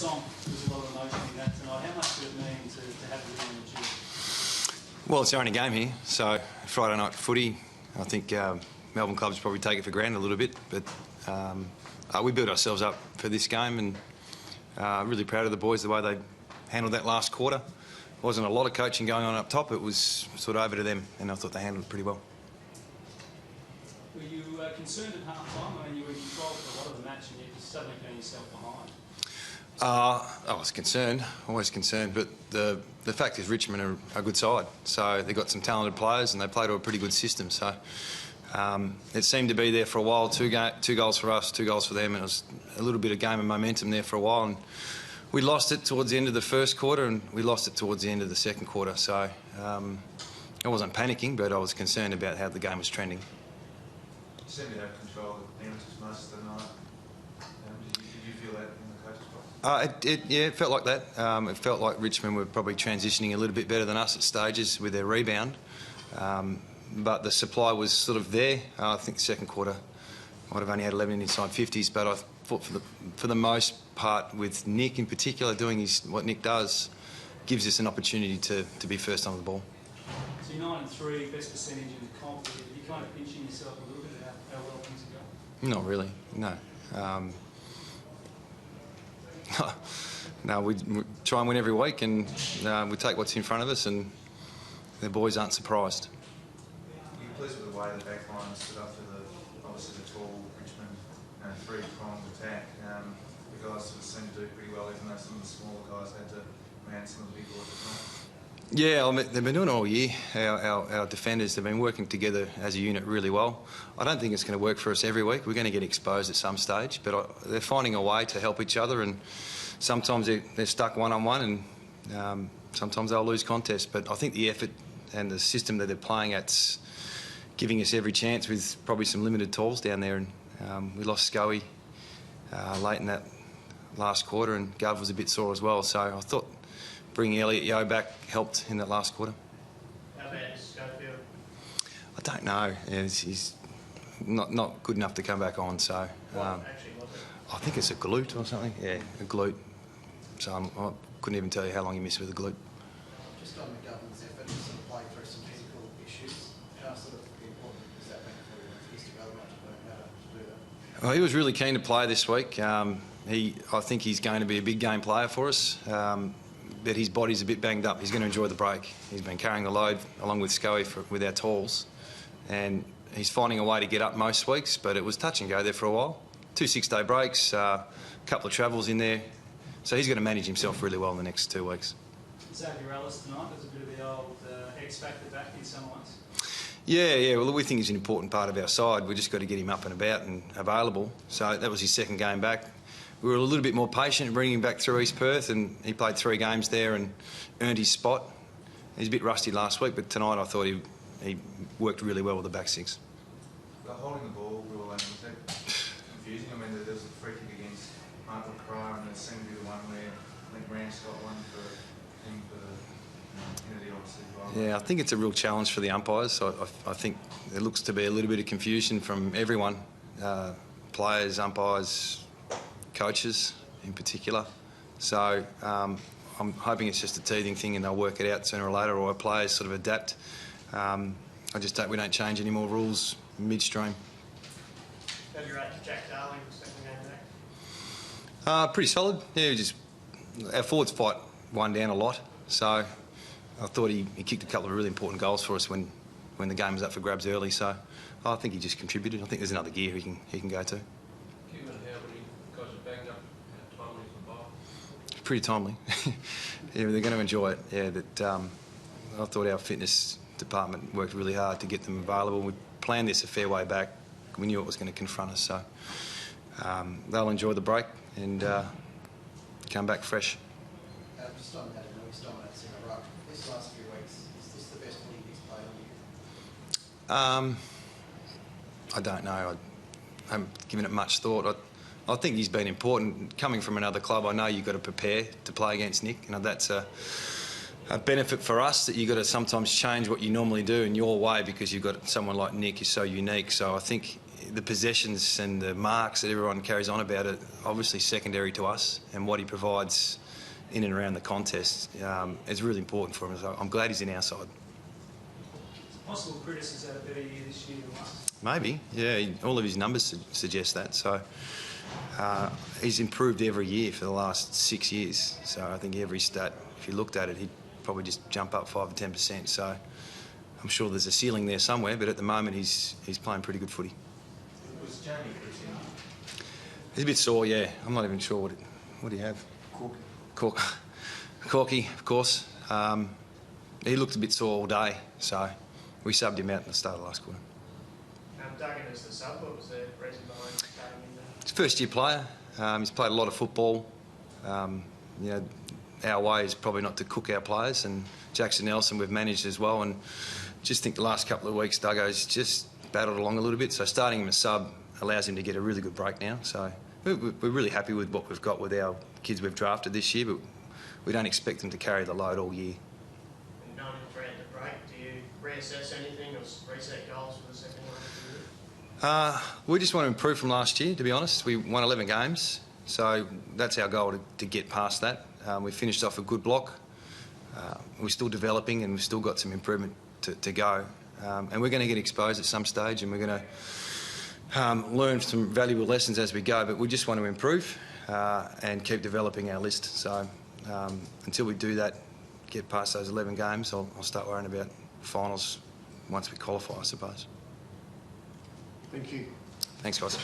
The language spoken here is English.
Song, there's a lot of emotion in that tonight. How much did it mean to have you in the gym? Well, it's our only game here, so Friday night footy, I think Melbourne clubs probably take it for granted a little bit, but we built ourselves up for this game, and really proud of the boys, the way they handled that last quarter. There wasn't a lot of coaching going on up top, it was sort of over to them, and I thought they handled it pretty well. Were you concerned at half-time? I mean, you were in control for a lot of the match and you suddenly found yourself behind. I was concerned, always concerned, but the fact is Richmond are a good side, so they've got some talented players and they play to a pretty good system. So it seemed to be there for a while, two goals for us, 2 goals for them, and it was a little bit of game of momentum there for a while. And we lost it towards the end of the first quarter and we lost it towards the end of the second quarter. So I wasn't panicking, but I was concerned about how the game was trending. You seem to have control of the bounces most of the night. Did you feel that in the coach's box? Yeah, it felt like that. It felt like Richmond were probably transitioning a little bit better than us at stages with their rebound. But the supply was sort of there. I think the second quarter might have only had 11 inside 50s, but I thought for the most part, with Nick in particular doing what Nick does, gives us an opportunity to be first on the ball. So you're 9-3, best percentage in the comp. Are you kind of pinching yourself a little bit about how well things are going? Not really, no. No, we try and win every week, and we take what's in front of us, and the boys aren't surprised. Are you pleased with the way the back line stood up for obviously the tall Richmond three-pronged attack? The guys sort of seemed to do pretty well, even though some of the smaller guys had to man some of the big ones at night. Yeah, they've been doing it all year. Our defenders have been working together as a unit really well. I don't think it's going to work for us every week. We're going to get exposed at some stage, but they're finding a way to help each other, and sometimes they're stuck one-on-one, and sometimes they'll lose contests. But I think the effort and the system that they're playing at's giving us every chance, with probably some limited tools down there. And we lost Scully late in that last quarter, and Gov was a bit sore as well. So I thought bringing Elliot Yeo back helped in that last quarter. How bad is Schofield? I don't know. Yeah, he's not good enough to come back on. So Actually, was it? I think it's a glute or something. Yeah, a glute. So I couldn't even tell you how long he missed with a glute. Just on the government's effort to sort of play through some physical issues, how sort of important has that been for you? He's to go much to learn how to do that. Well, he was really keen to play this week. I think he's going to be a big game player for us. But his body's a bit banged up. He's going to enjoy the break. He's been carrying the load along with Scully with our tools, and he's finding a way to get up most weeks, but it was touch and go there for a while. 2 6-day breaks, a couple of travels in there, so he's going to manage himself really well in the next 2 weeks. Xavier Ellis tonight was a bit of the old X-factor back in some ways. Yeah, well, we think he's an important part of our side. We've just got to get him up and about and available. So that was his second game back. We were a little bit more patient in bringing him back through East Perth, and he played 3 games there and earned his spot. He's a bit rusty last week, but tonight I thought he worked really well with the back six. The holding the ball rule, was that confusing? I mean, there was a free kick against Michael Cryer, and there seemed to be the one where I think Rance got one for him for Kennedy, obviously. Yeah, I think it's a real challenge for the umpires. So I think there looks to be a little bit of confusion from everyone, players, umpires, coaches in particular. So I'm hoping it's just a teething thing and they'll work it out sooner or later, or our players sort of adapt. I just hope we don't change any more rules midstream. Have you rated Jack Darling second game back? Pretty solid. Yeah, our forwards fight one down a lot. So I thought he kicked a couple of really important goals for us when the game was up for grabs early. So I think he just contributed. I think there's another gear he can go to. Pretty timely. Yeah, they're going to enjoy it. Yeah, I thought our fitness department worked really hard to get them available. We planned this a fair way back. We knew it was going to confront us, so they'll enjoy the break and come back fresh. Just on that, he's dominates in a ruck. This last few weeks, is this the best league he's played on you? I don't know. I haven't given it much thought. I think he's been important. Coming from another club, I know you've got to prepare to play against Nick. You know, that's a benefit for us, that you've got to sometimes change what you normally do in your way because you've got someone like Nick who's so unique. So I think the possessions and the marks that everyone carries on about are obviously secondary to us, and what he provides in and around the contest is really important for him. So I'm glad he's in our side. Possible criticism had a better year this year than last. Maybe, yeah. All of his numbers suggest that. So he's improved every year for the last 6 years. So I think every stat, if you looked at it, he'd probably just jump up 5 to 10%. So I'm sure there's a ceiling there somewhere, but at the moment he's playing pretty good footy. Was Jamie pretty? He's a bit sore, yeah. I'm not even sure what do you have? Corky, of course. He looked a bit sore all day, so we subbed him out in the start of last quarter. Duggan as the sub, what was the reason behind starting him there? He's a first-year player. He's played a lot of football. Our way is probably not to cook our players, and Jackson Nelson we've managed as well, and just think the last couple of weeks Duggo's just battled along a little bit, so starting him as sub allows him to get a really good break now. So we're really happy with what we've got with our kids we've drafted this year, but we don't expect them to carry the load all year. And knowing they're at the break, do you reassess anything or reset goals for the second half of the year? We just want to improve from last year, to be honest. We won 11 games, so that's our goal to get past that. We finished off a good block. We're still developing and we've still got some improvement to go. And we're going to get exposed at some stage, and we're going to learn some valuable lessons as we go, but we just want to improve and keep developing our list. So until we do that, get past those 11 games, I'll start worrying about finals once we qualify, I suppose. Thank you. Thanks, guys.